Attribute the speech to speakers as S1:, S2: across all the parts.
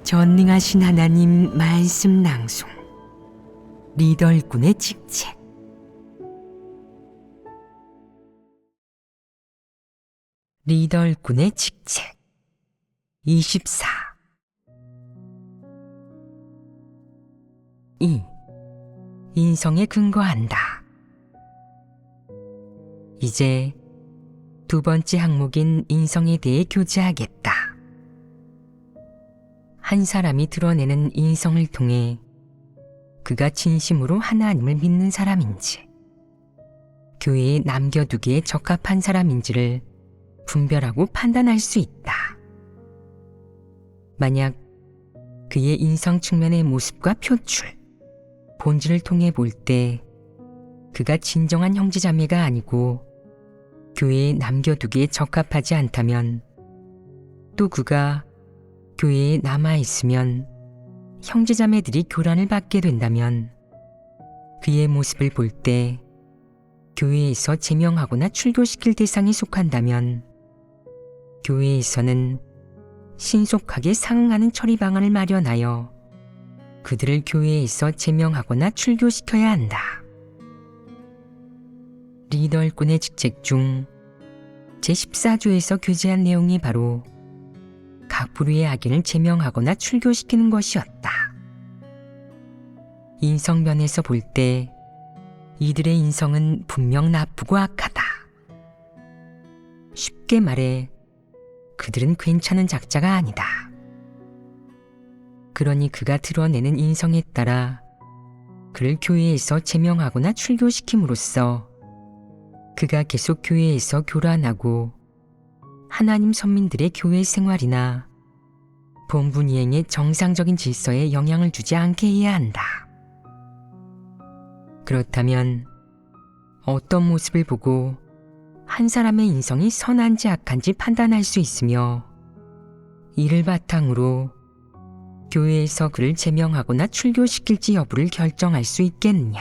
S1: 전능하신 하나님 말씀 낭송 리더 일꾼의 직책. 리더 일꾼의 직책 24. 2. 인성에 근거한다. 이제 두 번째 항목인 인성에 대해 교제하겠다. 한 사람이 드러내는 인성을 통해 그가 진심으로 하나님을 믿는 사람인지, 교회에 남겨두기에 적합한 사람인지를 분별하고 판단할 수 있다. 만약 그의 인성 측면의 모습과 표출, 본질을 통해 볼 때 그가 진정한 형제자매가 아니고 교회에 남겨두기에 적합하지 않다면, 또 그가 교회에 남아있으면 형제자매들이 교란을 받게 된다면, 그의 모습을 볼 때 교회에서 제명하거나 출교시킬 대상에 속한다면, 교회에서는 신속하게 상응하는 처리 방안을 마련하여 그들을 교회에서 제명하거나 출교시켜야 한다. 리더 일꾼의 직책 중 제14조에서 교제한 내용이 바로 각 부류의 악인을 제명하거나 출교시키는 것이었다. 인성면에서 볼 때 이들의 인성은 분명 나쁘고 악하다. 쉽게 말해 그들은 괜찮은 작자가 아니다. 그러니 그가 드러내는 인성에 따라 그를 교회에서 제명하거나 출교시킴으로써 그가 계속 교회에서 교란하고 하나님 선민들의 교회 생활이나 본분 이행의 정상적인 질서에 영향을 주지 않게 해야 한다. 그렇다면 어떤 모습을 보고 한 사람의 인성이 선한지 악한지 판단할 수 있으며, 이를 바탕으로 교회에서 그를 제명하거나 출교시킬지 여부를 결정할 수 있겠느냐.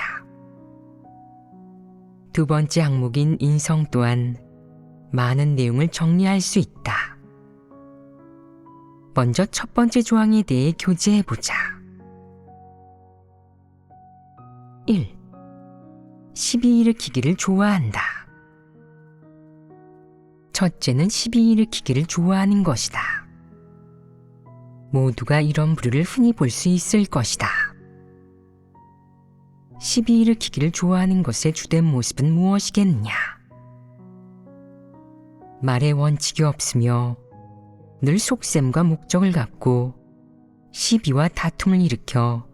S1: 두 번째 항목인 인성 또한 많은 내용을 정리할 수 있다. 먼저 첫 번째 조항에 대해 교제해보자. 1. 시비 일으키기를 좋아한다. 첫째는 시비 일으키기를 좋아하는 것이다. 모두가 이런 부류를 흔히 볼 수 있을 것이다. 시비 일으키기를 좋아하는 것의 주된 모습은 무엇이겠느냐? 말에 원칙이 없으며 늘 속셈과 목적을 갖고 시비와 다툼을 일으켜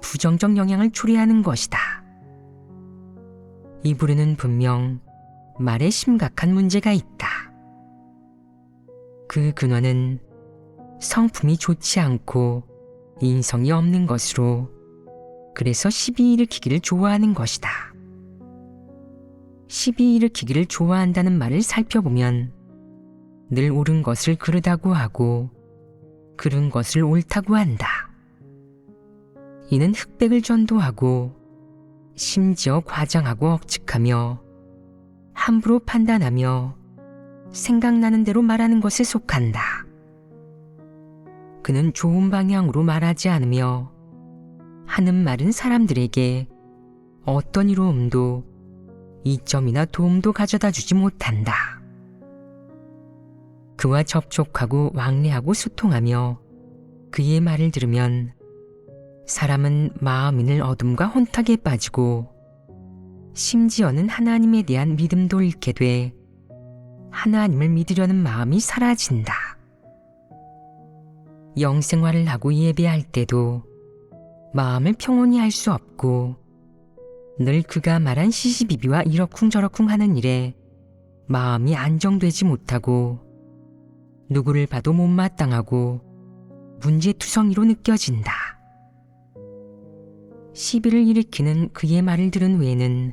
S1: 부정적 영향을 초래하는 것이다. 이 부류는 분명 말에 심각한 문제가 있다. 그 근원은 성품이 좋지 않고 인성이 없는 것으로, 그래서 시비 일으키기를 좋아하는 것이다. 시비 일으키기를 좋아한다는 말을 살펴보면 늘 옳은 것을 그르다고 하고 그른 것을 옳다고 한다. 이는 흑백을 전도하고 심지어 과장하고 억측하며 함부로 판단하며 생각나는 대로 말하는 것에 속한다. 그는 좋은 방향으로 말하지 않으며 하는 말은 사람들에게 어떤 이로움도 이점이나 도움도 가져다 주지 못한다. 그와 접촉하고 왕래하고 소통하며 그의 말을 들으면 사람은 마음인을 어둠과 혼탁에 빠지고 심지어는 하나님에 대한 믿음도 잃게 돼 하나님을 믿으려는 마음이 사라진다. 영생활을 하고 예배할 때도 마음을 평온히 할 수 없고 늘 그가 말한 시시비비와 이러쿵저러쿵 하는 일에 마음이 안정되지 못하고 누구를 봐도 못마땅하고 문제투성이로 느껴진다. 시비를 일으키는 그의 말을 들은 후에는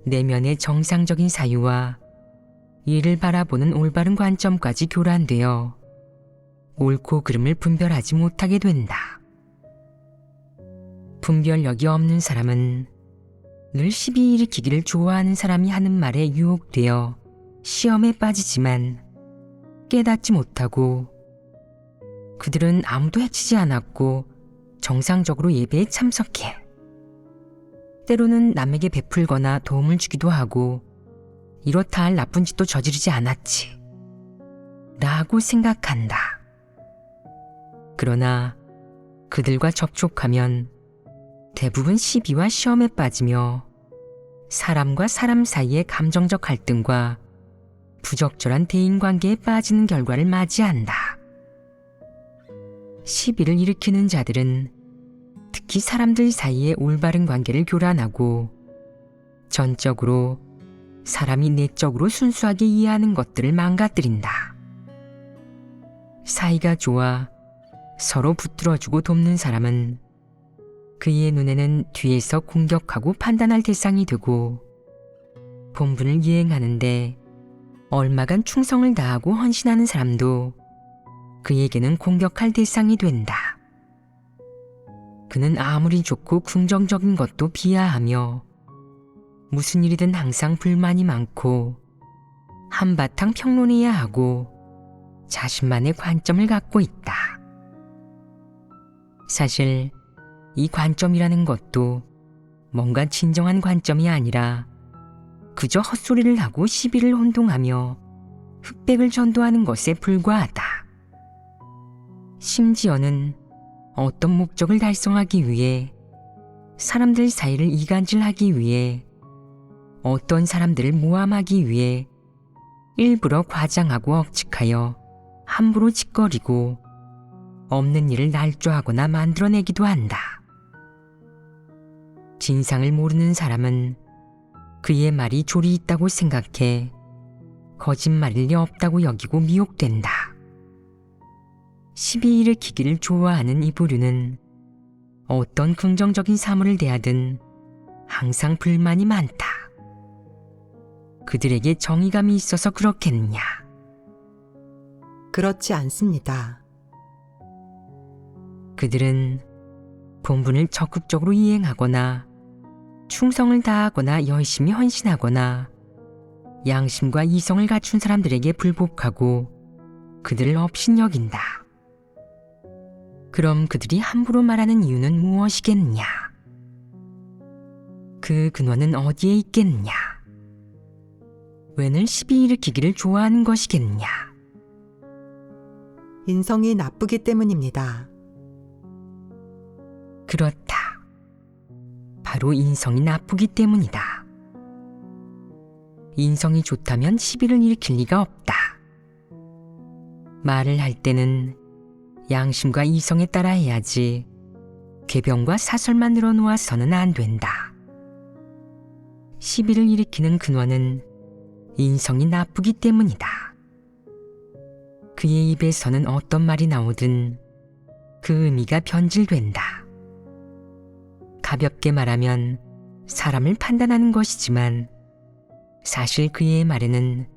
S1: 내면의 정상적인 사유와 이를 바라보는 올바른 관점까지 교란되어 옳고 그름을 분별하지 못하게 된다. 분별력이 없는 사람은 늘 시비 일으키기를 좋아하는 사람이 하는 말에 유혹되어 시험에 빠지지만 깨닫지 못하고 그들은 아무도 해치지 않았고 정상적으로 예배에 참석해. 때로는 남에게 베풀거나 도움을 주기도 하고 이렇다 할 나쁜 짓도 저지르지 않았지 라고 생각한다. 그러나 그들과 접촉하면 대부분 시비와 시험에 빠지며 사람과 사람 사이의 감정적 갈등과 부적절한 대인관계에 빠지는 결과를 맞이한다. 시비를 일으키는 자들은 특히 사람들 사이의 올바른 관계를 교란하고 전적으로 사람이 내적으로 순수하게 이해하는 것들을 망가뜨린다. 사이가 좋아 서로 붙들어주고 돕는 사람은 그의 눈에는 뒤에서 공격하고 판단할 대상이 되고 본분을 이행하는데 얼마간 충성을 다하고 헌신하는 사람도 그에게는 공격할 대상이 된다. 그는 아무리 좋고 긍정적인 것도 비하하며 무슨 일이든 항상 불만이 많고 한바탕 평론해야 하고 자신만의 관점을 갖고 있다. 사실 이 관점이라는 것도 뭔가 진정한 관점이 아니라 그저 헛소리를 하고 시비를 혼동하며 흑백을 전도하는 것에 불과하다. 심지어는 어떤 목적을 달성하기 위해 사람들 사이를 이간질하기 위해 어떤 사람들을 모함하기 위해 일부러 과장하고 억측하여 함부로 짓거리고 없는 일을 날조하거나 만들어내기도 한다. 진상을 모르는 사람은 그의 말이 조리 있다고 생각해 거짓말일 리 없다고 여기고 미혹된다. 시비 일으키기를 좋아하는 이 부류는 어떤 긍정적인 사물을 대하든 항상 불만이 많다. 그들에게 정의감이 있어서 그렇겠느냐?
S2: 그렇지 않습니다.
S1: 그들은 본분을 적극적으로 이행하거나 충성을 다하거나 열심히 헌신하거나 양심과 이성을 갖춘 사람들에게 불복하고 그들을 업신여긴다. 그럼 그들이 함부로 말하는 이유는 무엇이겠느냐? 그 근원은 어디에 있겠느냐? 웬을 시비 일으키기를 좋아하는 것이겠느냐?
S2: 인성이 나쁘기 때문입니다.
S1: 그렇다. 바로 인성이 나쁘기 때문이다. 인성이 좋다면 시비를 일으킬 리가 없다. 말을 할 때는 양심과 이성에 따라 해야지 궤변과 사설만 늘어놓아서는 안 된다. 시비를 일으키는 근원은 인성이 나쁘기 때문이다. 그의 입에서는 어떤 말이 나오든 그 의미가 변질된다. 가볍게 말하면 사람을 판단하는 것이지만 사실 그의 말에는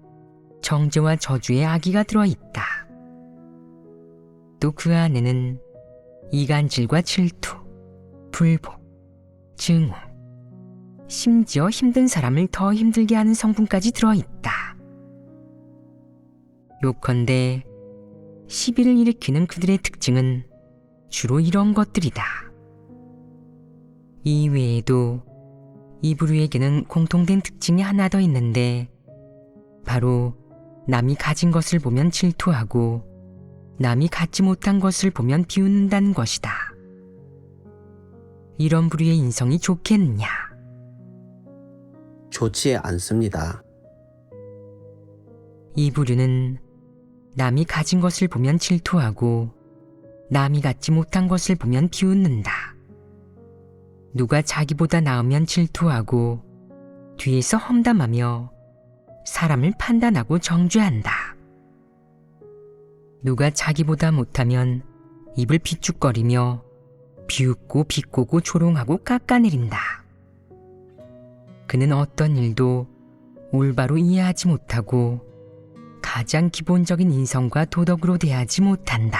S1: 정죄와 저주의 악의가 들어있다. 또 그 안에는 이간질과 질투, 불복, 증오, 심지어 힘든 사람을 더 힘들게 하는 성분까지 들어있다. 요컨대 시비를 일으키는 그들의 특징은 주로 이런 것들이다. 이 외에도 이 부류에게는 공통된 특징이 하나 더 있는데 바로 남이 가진 것을 보면 질투하고 남이 갖지 못한 것을 보면 비웃는다는 것이다. 이런 부류의 인성이 좋겠느냐?
S3: 좋지 않습니다.
S1: 이 부류는 남이 가진 것을 보면 질투하고 남이 갖지 못한 것을 보면 비웃는다. 누가 자기보다 나으면 질투하고 뒤에서 험담하며 사람을 판단하고 정죄한다. 누가 자기보다 못하면 입을 비죽거리며 비웃고 비꼬고 조롱하고 깎아내린다. 그는 어떤 일도 올바로 이해하지 못하고 가장 기본적인 인성과 도덕으로 대하지 못한다.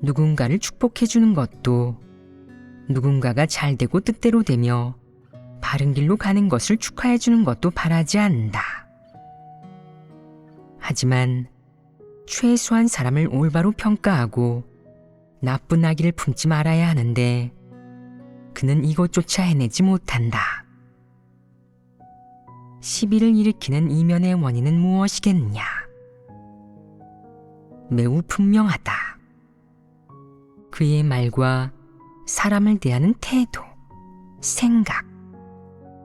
S1: 누군가를 축복해주는 것도 누군가가 잘되고 뜻대로 되며 바른 길로 가는 것을 축하해주는 것도 바라지 않는다. 하지만 최소한 사람을 올바로 평가하고 나쁜 아기를 품지 말아야 하는데 그는 이것조차 해내지 못한다. 시비를 일으키는 이면의 원인은 무엇이겠느냐? 매우 분명하다. 그의 말과 사람을 대하는 태도, 생각,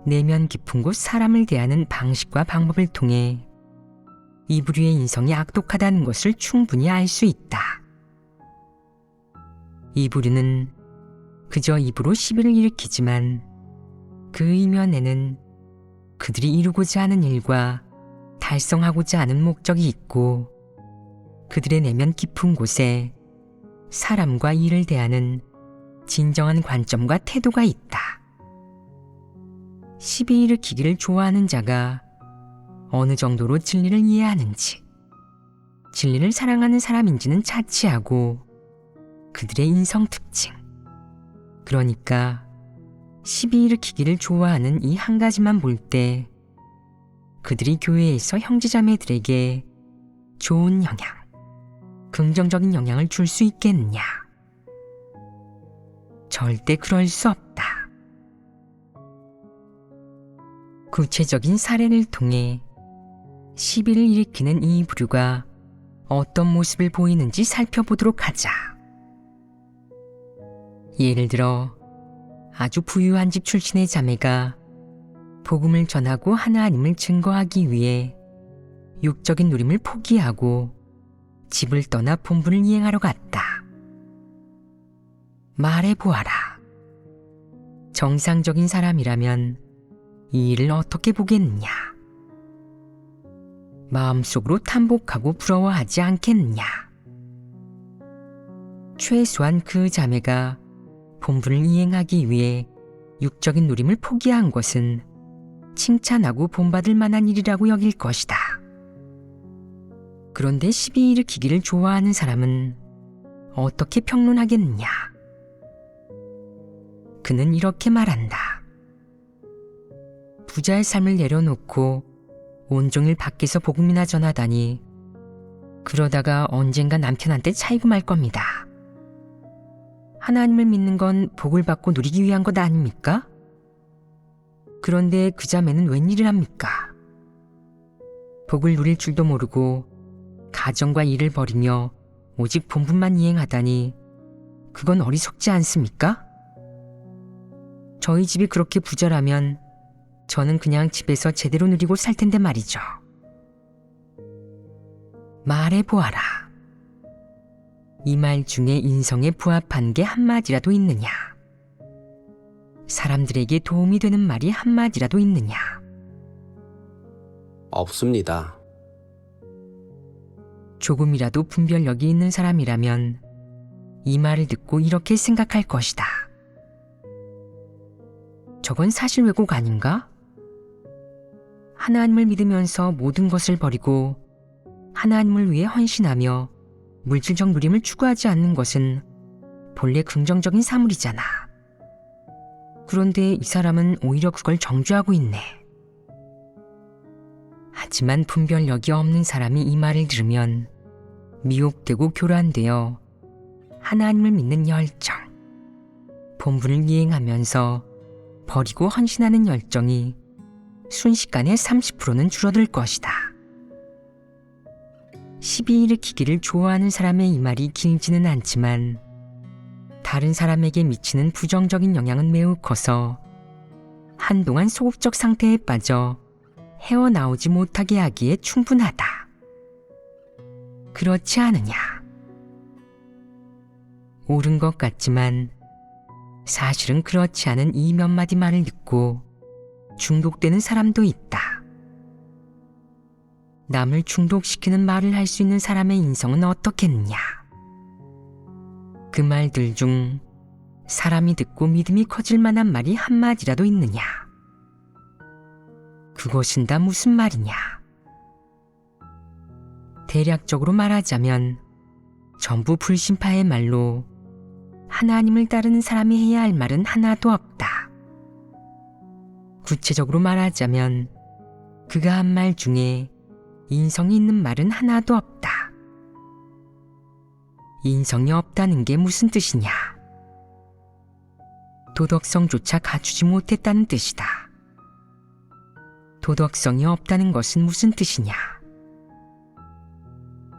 S1: 내면 깊은 곳 사람을 대하는 방식과 방법을 통해 이 부류의 인성이 악독하다는 것을 충분히 알 수 있다. 이 부류는 그저 입으로 시비를 일으키지만 그 이면에는 그들이 이루고자 하는 일과 달성하고자 하는 목적이 있고 그들의 내면 깊은 곳에 사람과 일을 대하는 진정한 관점과 태도가 있다. 시비 일으키기를 좋아하는 자가 어느 정도로 진리를 이해하는지, 진리를 사랑하는 사람인지는 차치하고 그들의 인성 특징, 그러니까 시비 일으키기를 좋아하는 이 한 가지만 볼 때 그들이 교회에서 형제자매들에게 좋은 영향, 긍정적인 영향을 줄 수 있겠느냐? 절대 그럴 수 없다. 구체적인 사례를 통해 시비를 일으키는 이 부류가 어떤 모습을 보이는지 살펴보도록 하자. 예를 들어 아주 부유한 집 출신의 자매가 복음을 전하고 하나님을 증거하기 위해 육적인 누림을 포기하고 집을 떠나 본분을 이행하러 갔다. 말해보아라. 정상적인 사람이라면 이 일을 어떻게 보겠느냐? 마음속으로 탐복하고 부러워하지 않겠느냐? 최소한 그 자매가 본분을 이행하기 위해 육적인 누림을 포기한 것은 칭찬하고 본받을 만한 일이라고 여길 것이다. 그런데 시비 일으키기를 좋아하는 사람은 어떻게 평론하겠느냐? 그는 이렇게 말한다. 부자의 삶을 내려놓고 온종일 밖에서 복음이나 전하다니 그러다가 언젠가 남편한테 차이고 말 겁니다. 하나님을 믿는 건 복을 받고 누리기 위한 것 아닙니까? 그런데 그 자매는 웬일을 합니까? 복을 누릴 줄도 모르고 가정과 일을 벌이며 오직 본분만 이행하다니 그건 어리석지 않습니까? 저희 집이 그렇게 부자라면 저는 그냥 집에서 제대로 누리고 살 텐데 말이죠. 말해보아라. 이 말 중에 인성에 부합한 게 한마디라도 있느냐? 사람들에게 도움이 되는 말이 한마디라도 있느냐?
S3: 없습니다.
S1: 조금이라도 분별력이 있는 사람이라면 이 말을 듣고 이렇게 생각할 것이다. 저건 사실 왜곡 아닌가? 하나님을 믿으면서 모든 것을 버리고 하나님을 위해 헌신하며 물질적 누림을 추구하지 않는 것은 본래 긍정적인 사물이잖아. 그런데 이 사람은 오히려 그걸 정죄하고 있네. 하지만 분별력이 없는 사람이 이 말을 들으면 미혹되고 교란되어 하나님을 믿는 열정, 본분을 이행하면서 버리고 헌신하는 열정이 순식간에 30%는 줄어들 것이다. 시비 일으키기를 좋아하는 사람의 이 말이 길지는 않지만 다른 사람에게 미치는 부정적인 영향은 매우 커서 한동안 소극적 상태에 빠져 헤어나오지 못하게 하기에 충분하다. 그렇지 않으냐? 옳은 것 같지만 사실은 그렇지 않은 이 몇 마디 말을 듣고 중독되는 사람도 있다. 남을 중독시키는 말을 할 수 있는 사람의 인성은 어떻겠느냐? 그 말들 중 사람이 듣고 믿음이 커질 만한 말이 한마디라도 있느냐? 그것은 다 무슨 말이냐? 대략적으로 말하자면 전부 불신파의 말로 하나님을 따르는 사람이 해야 할 말은 하나도 없다. 구체적으로 말하자면 그가 한 말 중에 인성이 있는 말은 하나도 없다. 인성이 없다는 게 무슨 뜻이냐? 도덕성조차 갖추지 못했다는 뜻이다. 도덕성이 없다는 것은 무슨 뜻이냐?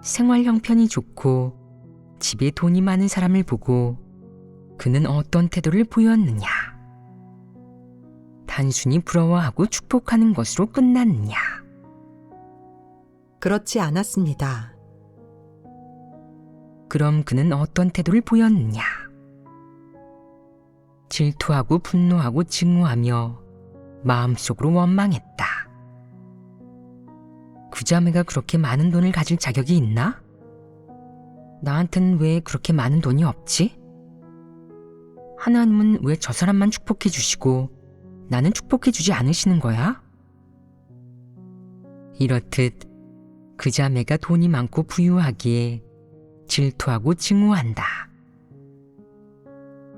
S1: 생활 형편이 좋고 집에 돈이 많은 사람을 보고 그는 어떤 태도를 보였느냐? 단순히 부러워하고 축복하는 것으로 끝났느냐?
S2: 그렇지 않았습니다.
S1: 그럼 그는 어떤 태도를 보였느냐? 질투하고 분노하고 증오하며 마음속으로 원망했다. 그 자매가 그렇게 많은 돈을 가질 자격이 있나? 나한텐 왜 그렇게 많은 돈이 없지? 하나님은 왜 저 사람만 축복해 주시고 나는 축복해 주지 않으시는 거야? 이렇듯 그 자매가 돈이 많고 부유하기에 질투하고 증오한다.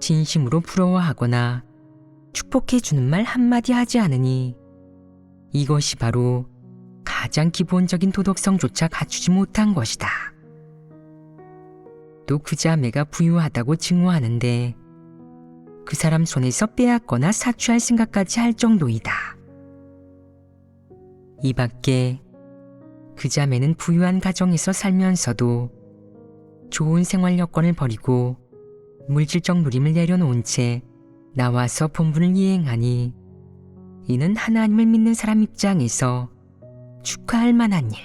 S1: 진심으로 부러워하거나 축복해 주는 말 한마디 하지 않으니 이것이 바로 가장 기본적인 도덕성조차 갖추지 못한 것이다. 또 그 자매가 부유하다고 증오하는데 그 사람 손에서 빼앗거나 사취할 생각까지 할 정도이다. 이 밖에 그 자매는 부유한 가정에서 살면서도 좋은 생활 여건을 버리고 물질적 누림을 내려놓은 채 나와서 본분을 이행하니 이는 하나님을 믿는 사람 입장에서 축하할 만한 일,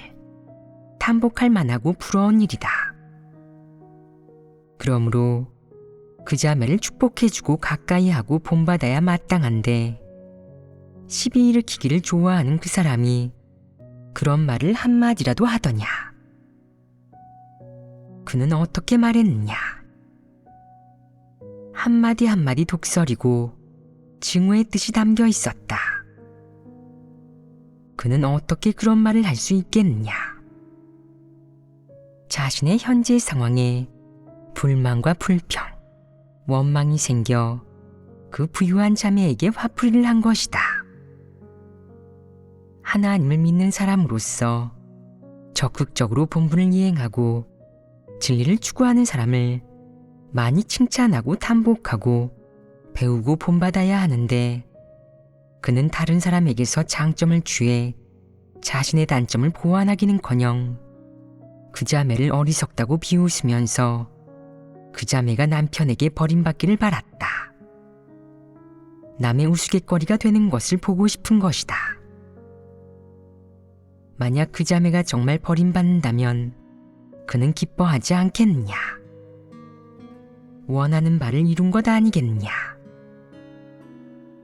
S1: 탐복할 만하고 부러운 일이다. 그러므로 그 자매를 축복해주고 가까이하고 본받아야 마땅한데 시비 일으키기를 좋아하는 그 사람이 그런 말을 한마디라도 하더냐? 그는 어떻게 말했느냐? 한마디 한마디 독설이고 증오의 뜻이 담겨 있었다. 그는 어떻게 그런 말을 할 수 있겠느냐? 자신의 현재 상황에 불만과 불평, 원망이 생겨 그 부유한 자매에게 화풀이를 한 것이다. 하나님을 믿는 사람으로서 적극적으로 본분을 이행하고 진리를 추구하는 사람을 많이 칭찬하고 탐복하고 배우고 본받아야 하는데 그는 다른 사람에게서 장점을 취해 자신의 단점을 보완하기는커녕 그 자매를 어리석다고 비웃으면서 그 자매가 남편에게 버림받기를 바랐다. 남의 우스갯거리가 되는 것을 보고 싶은 것이다. 만약 그 자매가 정말 버림받는다면 그는 기뻐하지 않겠느냐? 원하는 바를 이룬 것 아니겠느냐?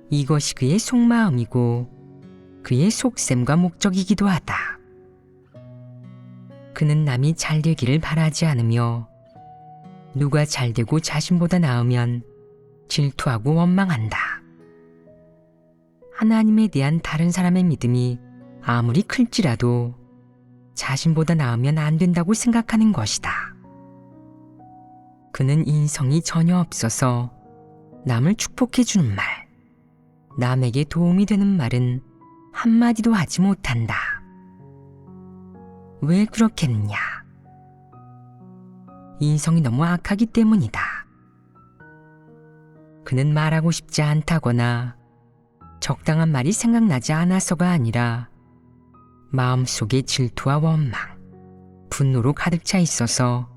S1: 이것이 그의 속마음이고 그의 속셈과 목적이기도 하다. 그는 남이 잘 되기를 바라지 않으며 누가 잘 되고 자신보다 나으면 질투하고 원망한다. 하나님에 대한 다른 사람의 믿음이 아무리 클지라도 자신보다 나으면 안 된다고 생각하는 것이다. 그는 인성이 전혀 없어서 남을 축복해 주는 말, 남에게 도움이 되는 말은 한마디도 하지 못한다. 왜 그렇겠느냐? 인성이 너무 악하기 때문이다. 그는 말하고 싶지 않다거나 적당한 말이 생각나지 않아서가 아니라 마음속에 질투와 원망, 분노로 가득 차 있어서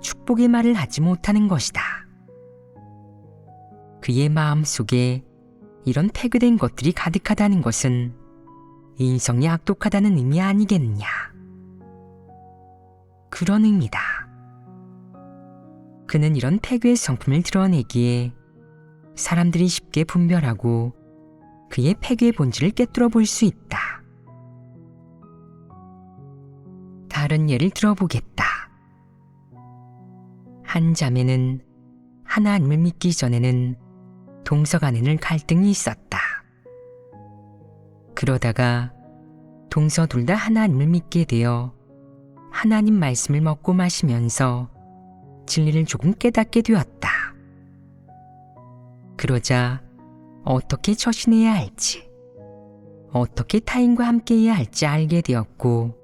S1: 축복의 말을 하지 못하는 것이다. 그의 마음속에 이런 폐괴된 것들이 가득하다는 것은 인성이 악독하다는 의미 아니겠느냐? 그런 의미다. 그는 이런 폐괴의 성품을 드러내기에 사람들이 쉽게 분별하고 그의 폐괴의 본질을 꿰뚫어 볼 수 있다. 다른 예를 들어보겠다. 한 자매는 하나님을 믿기 전에는 동서간에는 갈등이 있었다. 그러다가 동서 둘 다 하나님을 믿게 되어 하나님 말씀을 먹고 마시면서 진리를 조금 깨닫게 되었다. 그러자 어떻게 처신해야 할지, 어떻게 타인과 함께해야 할지 알게 되었고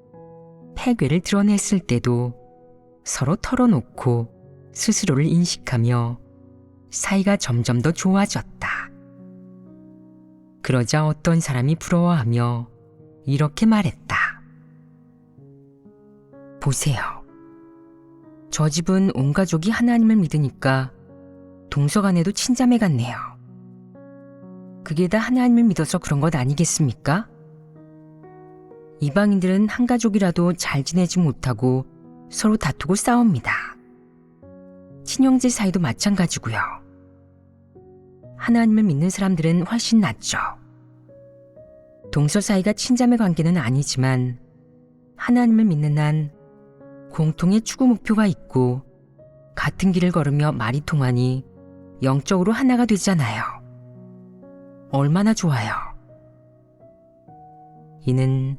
S1: 폐괴를 드러냈을 때도 서로 털어놓고 스스로를 인식하며 사이가 점점 더 좋아졌다. 그러자 어떤 사람이 부러워하며 이렇게 말했다. 보세요. 저 집은 온 가족이 하나님을 믿으니까 동서간에도 친자매 같네요. 그게 다 하나님을 믿어서 그런 것 아니겠습니까? 이방인들은 한 가족이라도 잘 지내지 못하고 서로 다투고 싸웁니다. 친형제 사이도 마찬가지고요. 하나님을 믿는 사람들은 훨씬 낫죠. 동서 사이가 친자매 관계는 아니지만 하나님을 믿는 한 공통의 추구 목표가 있고 같은 길을 걸으며 말이 통하니 영적으로 하나가 되잖아요. 얼마나 좋아요. 이는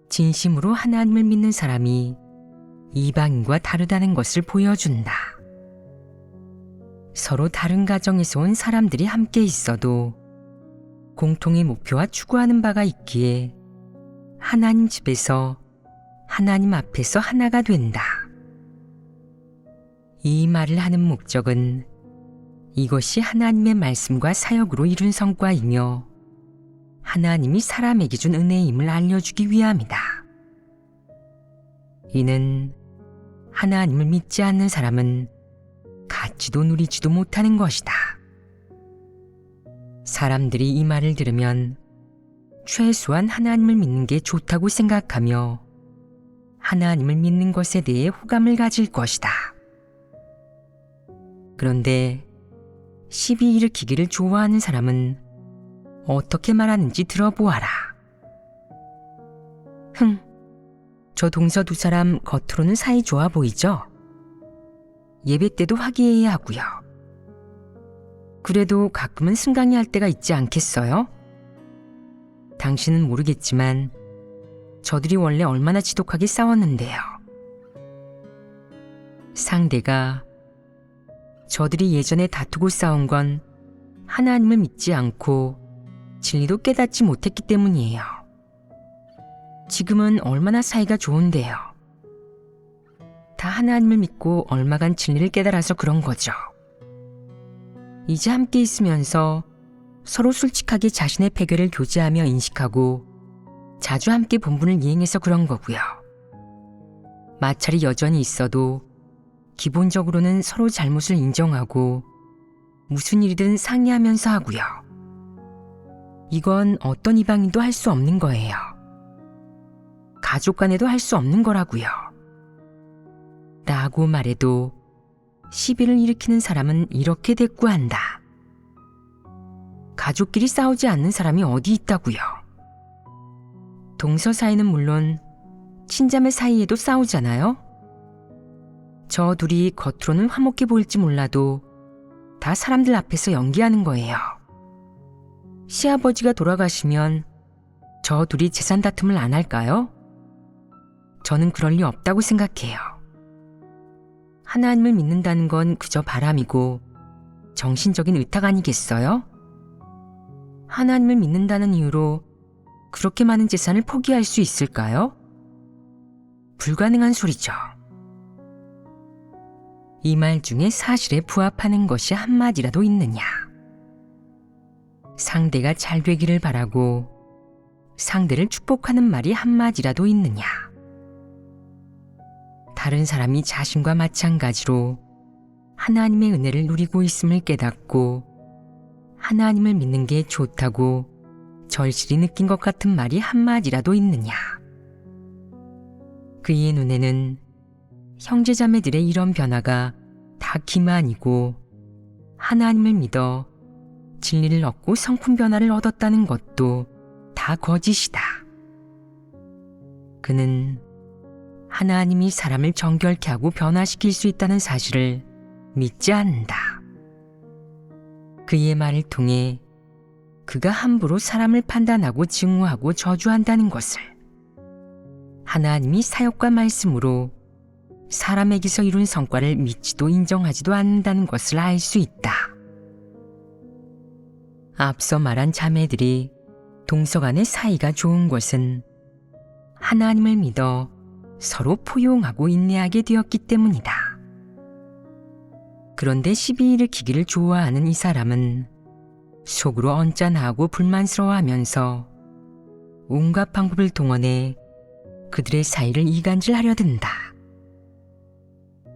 S1: 진심으로 하나님을 믿는 사람이 이방인과 다르다는 것을 보여준다. 서로 다른 가정에서 온 사람들이 함께 있어도 공통의 목표와 추구하는 바가 있기에 하나님 집에서 하나님 앞에서 하나가 된다. 이 말을 하는 목적은 이것이 하나님의 말씀과 사역으로 이룬 성과이며 하나님이 사람에게 준 은혜임을 알려주기 위함이다. 이는 하나님을 믿지 않는 사람은 갖지도 누리지도 못하는 것이다. 사람들이 이 말을 들으면 최소한 하나님을 믿는 게 좋다고 생각하며 하나님을 믿는 것에 대해 호감을 가질 것이다. 그런데 시비 일으키기를 좋아하는 사람은 어떻게 말하는지 들어보아라. 저 동서 두 사람 겉으로는 사이 좋아 보이죠? 예배 때도 화기애애 하고요. 그래도 가끔은 승강이 할 때가 있지 않겠어요? 당신은 모르겠지만 저들이 원래 얼마나 지독하게 싸웠는데요. 상대가 저들이 예전에 다투고 싸운 건 하나님을 믿지 않고 진리도 깨닫지 못했기 때문이에요. 지금은 얼마나 사이가 좋은데요. 다 하나님을 믿고 얼마간 진리를 깨달아서 그런 거죠. 이제 함께 있으면서 서로 솔직하게 자신의 패배를 교제하며 인식하고 자주 함께 본분을 이행해서 그런 거고요. 마찰이 여전히 있어도 기본적으로는 서로 잘못을 인정하고 무슨 일이든 상의하면서 하고요. 이건 어떤 이방인도 할 수 없는 거예요. 가족 간에도 할 수 없는 거라고요. 라고 말해도 시비를 일으키는 사람은 이렇게 대꾸한다. 가족끼리 싸우지 않는 사람이 어디 있다고요. 동서 사이는 물론 친자매 사이에도 싸우잖아요. 저 둘이 겉으로는 화목해 보일지 몰라도 다 사람들 앞에서 연기하는 거예요. 시아버지가 돌아가시면 저 둘이 재산 다툼을 안 할까요? 저는 그럴 리 없다고 생각해요. 하나님을 믿는다는 건 그저 바람이고 정신적인 의탁 아니겠어요? 하나님을 믿는다는 이유로 그렇게 많은 재산을 포기할 수 있을까요? 불가능한 소리죠. 이 말 중에 사실에 부합하는 것이 한마디라도 있느냐? 상대가 잘 되기를 바라고 상대를 축복하는 말이 한마디라도 있느냐? 다른 사람이 자신과 마찬가지로 하나님의 은혜를 누리고 있음을 깨닫고 하나님을 믿는 게 좋다고 절실히 느낀 것 같은 말이 한마디라도 있느냐? 그의 눈에는 형제자매들의 이런 변화가 다 기만이고 하나님을 믿어 진리를 얻고 성품 변화를 얻었다는 것도 다 거짓이다. 그는 하나님이 사람을 정결케 하고 변화시킬 수 있다는 사실을 믿지 않는다. 그의 말을 통해 그가 함부로 사람을 판단하고 증오하고 저주한다는 것을 하나님이 사역과 말씀으로 사람에게서 이룬 성과를 믿지도 인정하지도 않는다는 것을 알 수 있다. 앞서 말한 자매들이 동서간의 사이가 좋은 것은 하나님을 믿어 서로 포용하고 인내하게 되었기 때문이다. 그런데 시비 일으키기를 좋아하는 이 사람은 속으로 언짢아하고 불만스러워하면서 온갖 방법을 동원해 그들의 사이를 이간질하려 든다.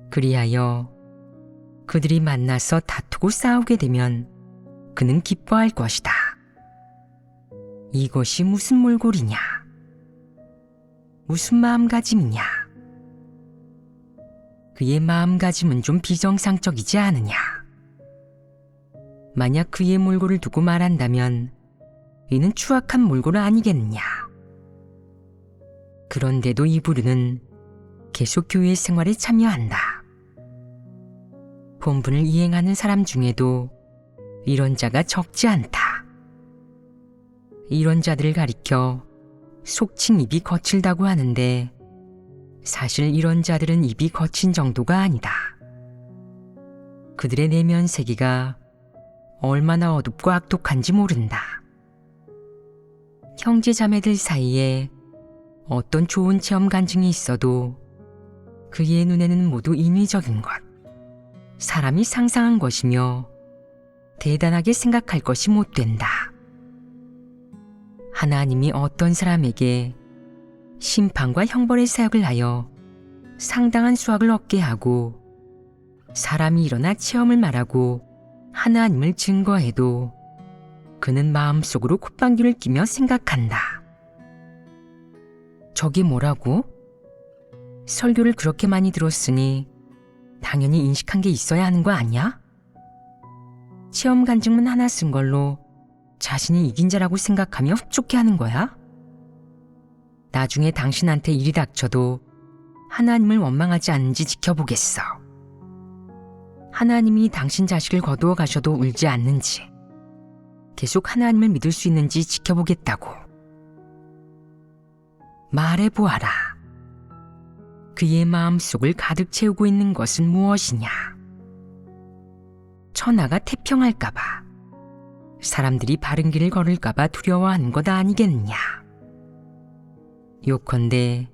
S1: 그리하여 그들이 만나서 다투고 싸우게 되면 그는 기뻐할 것이다. 이것이 무슨 몰골이냐? 무슨 마음가짐이냐? 그의 마음가짐은 좀 비정상적이지 않으냐? 만약 그의 몰골을 두고 말한다면 이는 추악한 몰골은 아니겠느냐? 그런데도 이 부류는 계속 교회 생활에 참여한다. 본분을 이행하는 사람 중에도 이런 자가 적지 않다. 이런 자들을 가리켜 속칭 입이 거칠다고 하는데 사실 이런 자들은 입이 거친 정도가 아니다. 그들의 내면 세계가 얼마나 어둡고 악독한지 모른다. 형제 자매들 사이에 어떤 좋은 체험 간증이 있어도 그의 눈에는 모두 인위적인 것, 사람이 상상한 것이며 대단하게 생각할 것이 못 된다. 하나님이 어떤 사람에게 심판과 형벌의 사역을 하여 상당한 수확을 얻게 하고 사람이 일어나 체험을 말하고 하나님을 증거해도 그는 마음속으로 콧방귀를 끼며 생각한다. 저게 뭐라고? 설교를 그렇게 많이 들었으니 당연히 인식한 게 있어야 하는 거 아니야? 체험 간증문 하나 쓴 걸로 자신이 이긴 자라고 생각하며 흡족해 하는 거야? 나중에 당신한테 일이 닥쳐도 하나님을 원망하지 않는지 지켜보겠어. 하나님이 당신 자식을 거두어 가셔도 울지 않는지, 계속 하나님을 믿을 수 있는지 지켜보겠다고. 말해보아라. 그의 마음속을 가득 채우고 있는 것은 무엇이냐? 천하가 태평할까봐, 사람들이 바른 길을 걸을까봐 두려워하는 것 아니겠느냐? 요컨대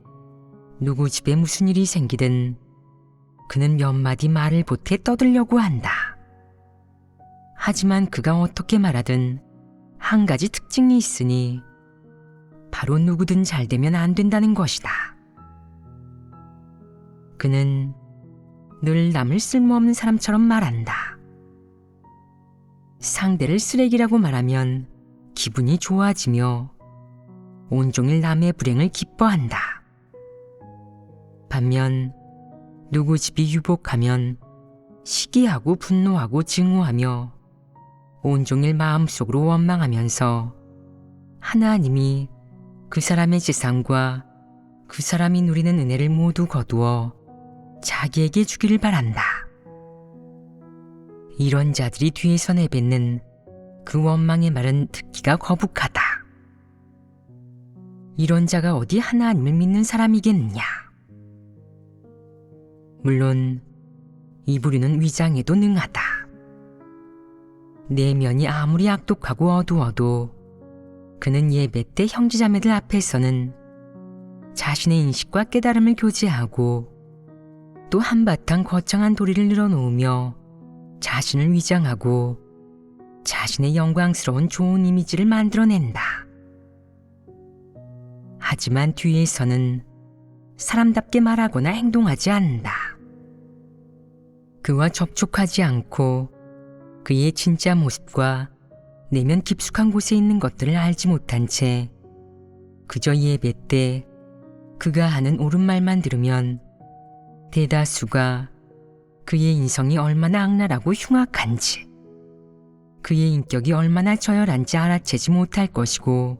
S1: 누구 집에 무슨 일이 생기든 그는 몇 마디 말을 보태 떠들려고 한다. 하지만 그가 어떻게 말하든 한 가지 특징이 있으니 바로 누구든 잘 되면 안 된다는 것이다. 그는 늘 남을 쓸모없는 사람처럼 말한다. 상대를 쓰레기라고 말하면 기분이 좋아지며 온종일 남의 불행을 기뻐한다. 반면 누구 집이 유복하면 시기하고 분노하고 증오하며 온종일 마음속으로 원망하면서 하나님이 그 사람의 재산과 그 사람이 누리는 은혜를 모두 거두어 자기에게 주기를 바란다. 이런 자들이 뒤에서 내뱉는 그 원망의 말은 듣기가 거북하다. 이런 자가 어디 하나님을 믿는 사람이겠느냐? 물론 이 부류는 위장에도 능하다. 내면이 아무리 악독하고 어두워도 그는 예배 때 형제자매들 앞에서는 자신의 인식과 깨달음을 교제하고 또 한바탕 거창한 도리를 늘어놓으며 자신을 위장하고 자신의 영광스러운 좋은 이미지를 만들어낸다. 하지만 뒤에서는 사람답게 말하거나 행동하지 않는다. 그와 접촉하지 않고 그의 진짜 모습과 내면 깊숙한 곳에 있는 것들을 알지 못한 채 그저 예배 때 그가 하는 옳은 말만 들으면 대다수가 그의 인성이 얼마나 악랄하고 흉악한지, 그의 인격이 얼마나 저열한지 알아채지 못할 것이고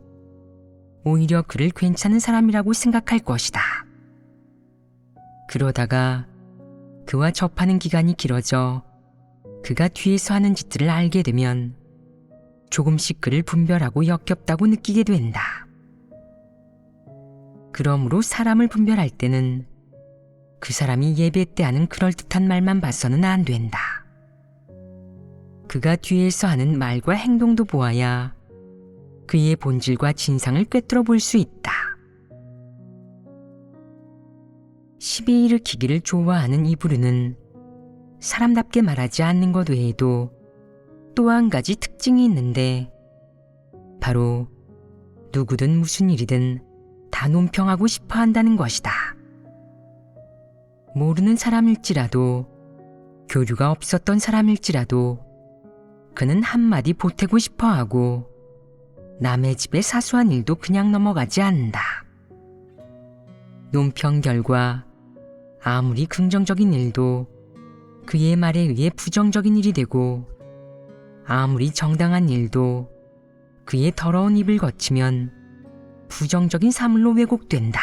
S1: 오히려 그를 괜찮은 사람이라고 생각할 것이다. 그러다가 그와 접하는 기간이 길어져 그가 뒤에서 하는 짓들을 알게 되면 조금씩 그를 분별하고 역겹다고 느끼게 된다. 그러므로 사람을 분별할 때는 그 사람이 예배 때 하는 그럴듯한 말만 봐서는 안 된다. 그가 뒤에서 하는 말과 행동도 보아야 그의 본질과 진상을 꿰뚫어 볼 수 있다. 시비 일으키기를 좋아하는 이 부류는 사람답게 말하지 않는 것 외에도 또 한 가지 특징이 있는데 바로 누구든 무슨 일이든 다 논평하고 싶어 한다는 것이다. 모르는 사람일지라도 교류가 없었던 사람일지라도 그는 한마디 보태고 싶어 하고 남의 집의 사소한 일도 그냥 넘어가지 않는다. 논평 결과 아무리 긍정적인 일도 그의 말에 의해 부정적인 일이 되고 아무리 정당한 일도 그의 더러운 입을 거치면 부정적인 사물로 왜곡된다.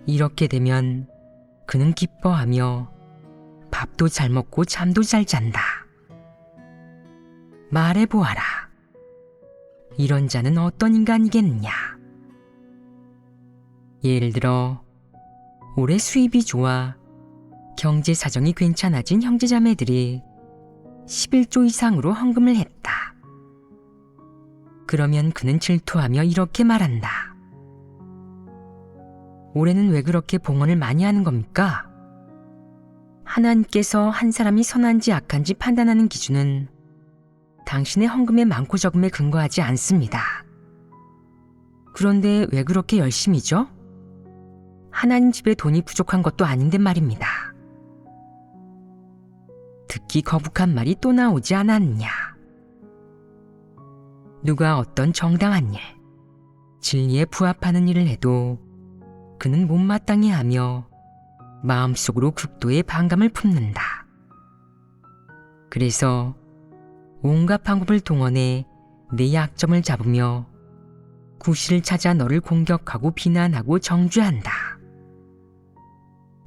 S1: 이렇게 되면 그는 기뻐하며 밥도 잘 먹고 잠도 잘 잔다. 말해보아라. 이런 자는 어떤 인간이겠느냐. 예를 들어 올해 수입이 좋아 경제 사정이 괜찮아진 형제자매들이 11조 이상으로 헌금을 했다. 그러면 그는 질투하며 이렇게 말한다. 올해는 왜 그렇게 봉헌을 많이 하는 겁니까? 하나님께서 한 사람이 선한지 악한지 판단하는 기준은 당신의 헌금의 많고 적음에 근거하지 않습니다. 그런데 왜 그렇게 열심히죠? 하나님 집에 돈이 부족한 것도 아닌데 말입니다. 듣기 거북한 말이 또 나오지 않았느냐. 누가 어떤 정당한 일, 진리에 부합하는 일을 해도 그는 못마땅해 하며 마음속으로 극도의 반감을 품는다. 그래서 온갖 방법을 동원해 내 약점을 잡으며 구실을 찾아 너를 공격하고 비난하고 정죄한다.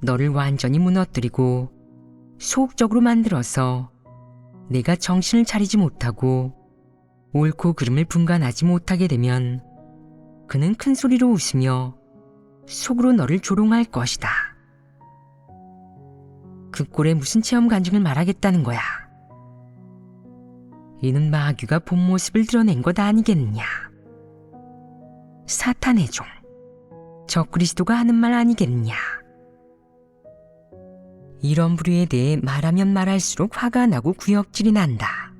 S1: 너를 완전히 무너뜨리고 소극적으로 만들어서 내가 정신을 차리지 못하고 옳고 그름을 분간하지 못하게 되면 그는 큰 소리로 웃으며 속으로 너를 조롱할 것이다. 그 꼴에 무슨 체험 간증을 말하겠다는 거야. 이는 마귀가 본 모습을 드러낸 것 아니겠느냐. 사탄의 종, 적그리스도가 하는 말 아니겠느냐. 이런 부류에 대해 말하면 말할수록 화가 나고 구역질이 난다.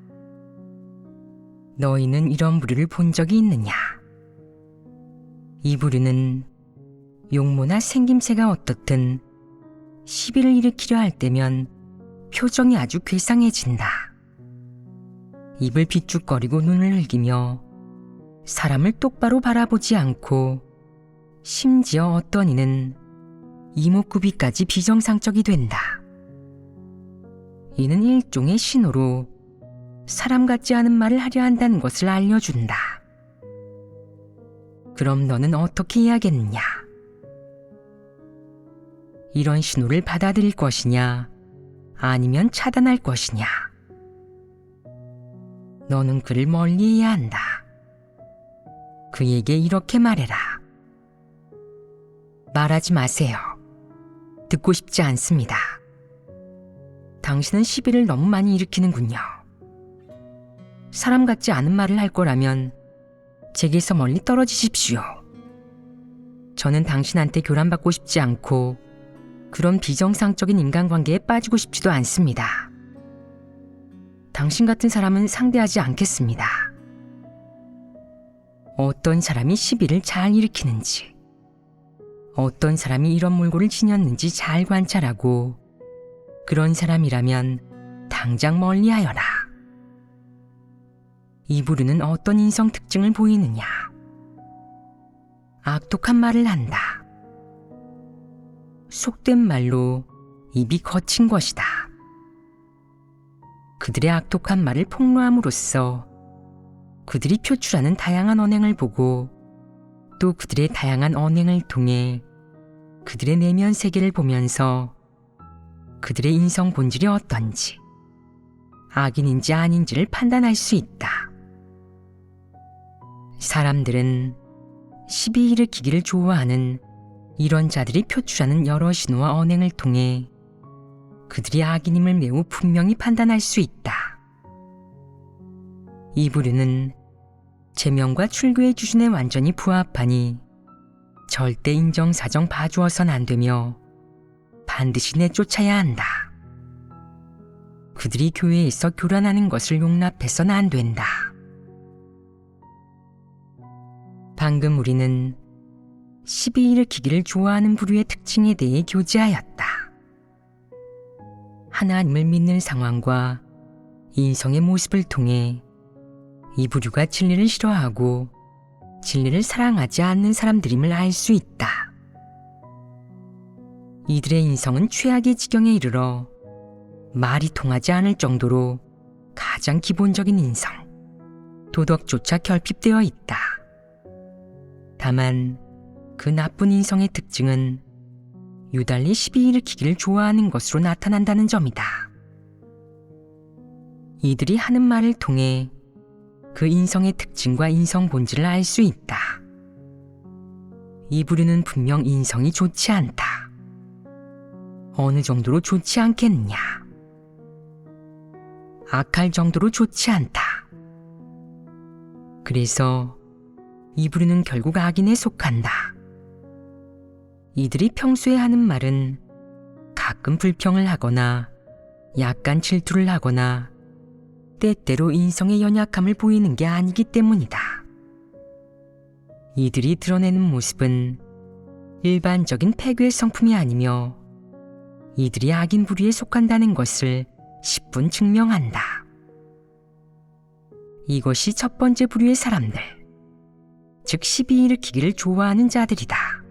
S1: 너희는 이런 부류를 본 적이 있느냐? 이 부류는 용모나 생김새가 어떻든 시비를 일으키려 할 때면 표정이 아주 괴상해진다. 입을 비쭉거리고 눈을 흘기며 사람을 똑바로 바라보지 않고 심지어 어떤 이는 이목구비까지 비정상적이 된다. 이는 일종의 신호로 사람 같지 않은 말을 하려 한다는 것을 알려준다. 그럼 너는 어떻게 해야겠느냐? 이런 신호를 받아들일 것이냐, 아니면 차단할 것이냐? 너는 그를 멀리해야 한다. 그에게 이렇게 말해라. 말하지 마세요. 듣고 싶지 않습니다. 당신은 시비를 너무 많이 일으키는군요. 사람 같지 않은 말을 할 거라면 제게서 멀리 떨어지십시오. 저는 당신한테 교란받고 싶지 않고 그런 비정상적인 인간관계에 빠지고 싶지도 않습니다. 당신 같은 사람은 상대하지 않겠습니다. 어떤 사람이 시비를 잘 일으키는지, 어떤 사람이 이런 몰골을 지녔는지 잘 관찰하고 그런 사람이라면 당장 멀리하여라. 이 부류는 어떤 인성 특징을 보이느냐? 악독한 말을 한다. 속된 말로 입이 거친 것이다. 그들의 악독한 말을 폭로함으로써 그들이 표출하는 다양한 언행을 보고 또 그들의 다양한 언행을 통해 그들의 내면 세계를 보면서 그들의 인성 본질이 어떤지, 악인인지 아닌지를 판단할 수 있다. 사람들은 시비 일으키기를 좋아하는 이런 자들이 표출하는 여러 신호와 언행을 통해 그들이 악인임을 매우 분명히 판단할 수 있다. 이 부류는 제명과 출교의 기준에 완전히 부합하니 절대 인정사정 봐주어선 안 되며 반드시 내쫓아야 한다. 그들이 교회에서 교란하는 것을 용납해서는 안 된다. 방금 우리는 시비 일으키기를 좋아하는 부류의 특징에 대해 교제하였다. 하나님을 믿는 상황과 인성의 모습을 통해 이 부류가 진리를 싫어하고 진리를 사랑하지 않는 사람들임을 알 수 있다. 이들의 인성은 최악의 지경에 이르러 말이 통하지 않을 정도로 가장 기본적인 인성, 도덕조차 결핍되어 있다. 다만 그 나쁜 인성의 특징은 유달리 시비 일으키기를 좋아하는 것으로 나타난다는 점이다. 이들이 하는 말을 통해 그 인성의 특징과 인성 본질을 알 수 있다. 이 부류는 분명 인성이 좋지 않다. 어느 정도로 좋지 않겠느냐? 악할 정도로 좋지 않다. 그래서 이 부류는 결국 악인에 속한다. 이들이 평소에 하는 말은 가끔 불평을 하거나 약간 질투를 하거나 때때로 인성의 연약함을 보이는 게 아니기 때문이다. 이들이 드러내는 모습은 일반적인 폐괴 성품이 아니며 이들이 악인 부류에 속한다는 것을 10분 증명한다. 이것이 첫 번째 부류의 사람들, 즉 시비 일으키기를 좋아하는 자들이다.